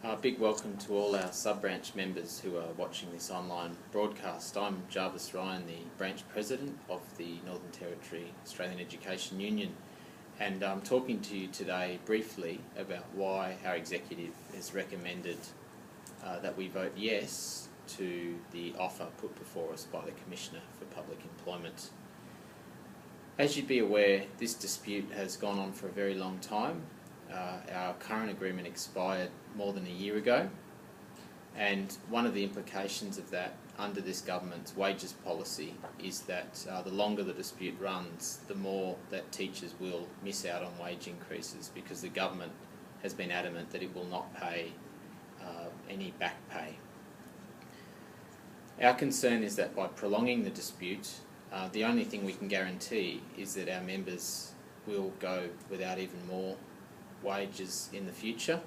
A big welcome to all our sub-branch members who are watching this online broadcast. I'm Jarvis Ryan, the branch president of the Northern Territory Australian Education Union, and I'm talking to you today briefly about why our executive has recommended that we vote yes to the offer put before us by the Commissioner for Public Employment. As you'd be aware, this dispute has gone on for a very long time. Our current agreement expired more than a year ago, and one of the implications of that under this government's wages policy is that the longer the dispute runs, the more that teachers will miss out on wage increases, because the government has been adamant that it will not pay any back pay. Our concern is that by prolonging the dispute, the only thing we can guarantee is that our members will go without even more wages in the future,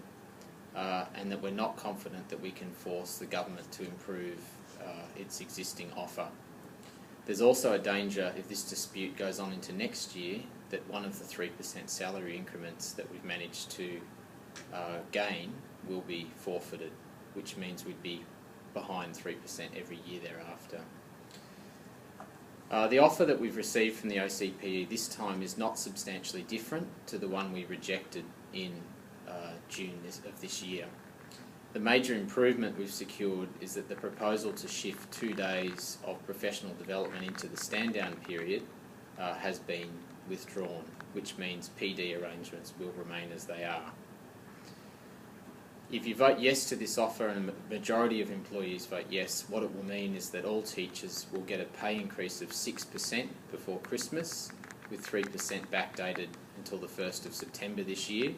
and that we're not confident that we can force the government to improve its existing offer. There's also a danger, if this dispute goes on into next year, that one of the 3% salary increments that we've managed to gain will be forfeited, which means we'd be behind 3% every year thereafter. The offer that we've received from the OCPE this time is not substantially different to the one we rejected in June of this year. The major improvement we've secured is that the proposal to shift 2 days of professional development into the stand-down period has been withdrawn, which means PD arrangements will remain as they are. If you vote yes to this offer and a majority of employees vote yes, what it will mean is that all teachers will get a pay increase of 6% before Christmas, with 3% backdated until the 1st of September this year,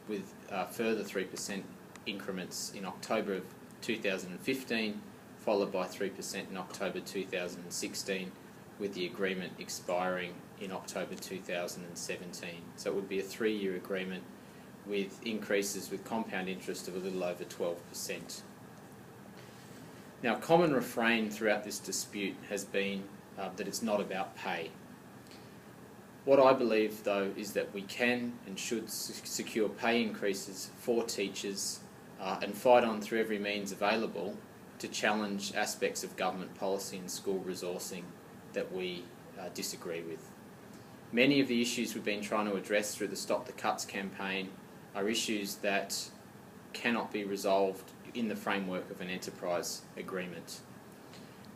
with further 3% increments in October of 2015, followed by 3% in October 2016, with the agreement expiring in October 2017. So it would be a 3-year agreement with increases with compound interest of a little over 12%. Now, a common refrain throughout this dispute has been that it's not about pay. What I believe, though, is that we can and should secure pay increases for teachers and fight on through every means available to challenge aspects of government policy and school resourcing that we disagree with. Many of the issues we've been trying to address through the Stop the Cuts campaign are issues that cannot be resolved in the framework of an enterprise agreement.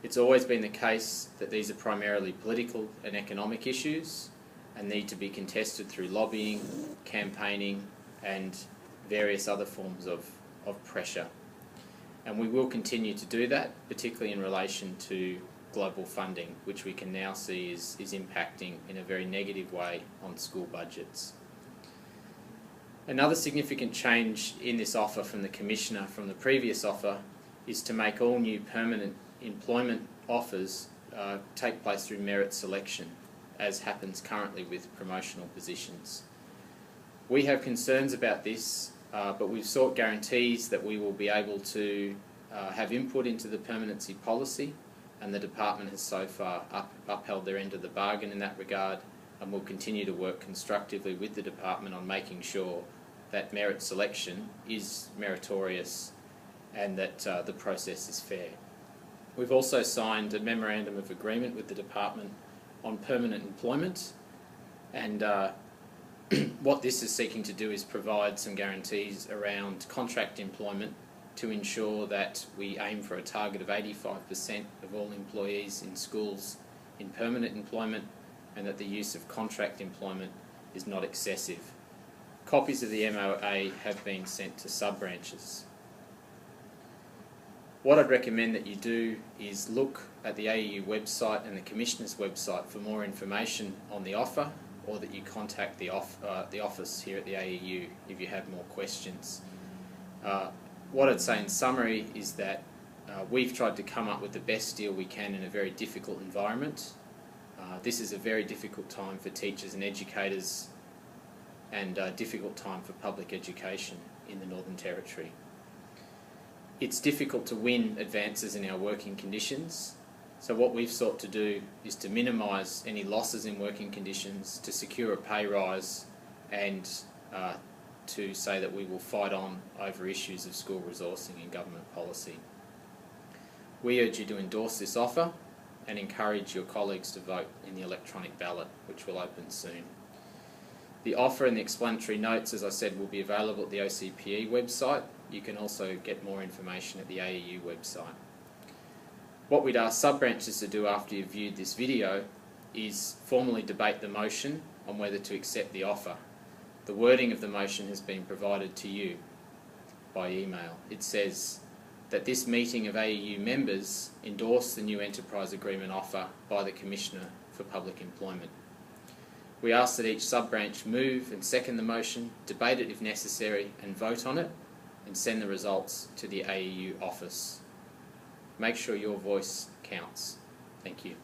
It's always been the case that these are primarily political and economic issues and need to be contested through lobbying, campaigning and various other forms of pressure. And we will continue to do that, particularly in relation to global funding, which we can now see is impacting in a very negative way on school budgets. Another significant change in this offer from the Commissioner from the previous offer is to make all new permanent employment offers take place through merit selection, as happens currently with promotional positions. We have concerns about this, but we've sought guarantees that we will be able to have input into the permanency policy, and the Department has so far upheld their end of the bargain in that regard, and will continue to work constructively with the Department on making sure that merit selection is meritorious and that the process is fair. We've also signed a memorandum of agreement with the Department on permanent employment, and what this is seeking to do is provide some guarantees around contract employment to ensure that we aim for a target of 85% of all employees in schools in permanent employment, and that the use of contract employment is not excessive. Copies of the MOA have been sent to sub-branches. What I'd recommend that you do is look at the AEU website and the Commissioner's website for more information on the offer, or that you contact the office here at the AEU if you have more questions. What I'd say in summary is that we've tried to come up with the best deal we can in a very difficult environment. This is a very difficult time for teachers and educators, and a difficult time for public education in the Northern Territory. It's difficult to win advances in our working conditions, so what we've sought to do is to minimise any losses in working conditions, to secure a pay rise and to say that we will fight on over issues of school resourcing and government policy. We urge you to endorse this offer and encourage your colleagues to vote in the electronic ballot, which will open soon. The offer and the explanatory notes, as I said, will be available at the OCPE website. You can also get more information at the AEU website. What we'd ask sub-branches to do after you've viewed this video is formally debate the motion on whether to accept the offer. The wording of the motion has been provided to you by email. It says that this meeting of AEU members endorse the new enterprise agreement offer by the Commissioner for Public Employment. We ask that each sub-branch move and second the motion, debate it if necessary, and vote on it, and send the results to the AEU office. Make sure your voice counts. Thank you.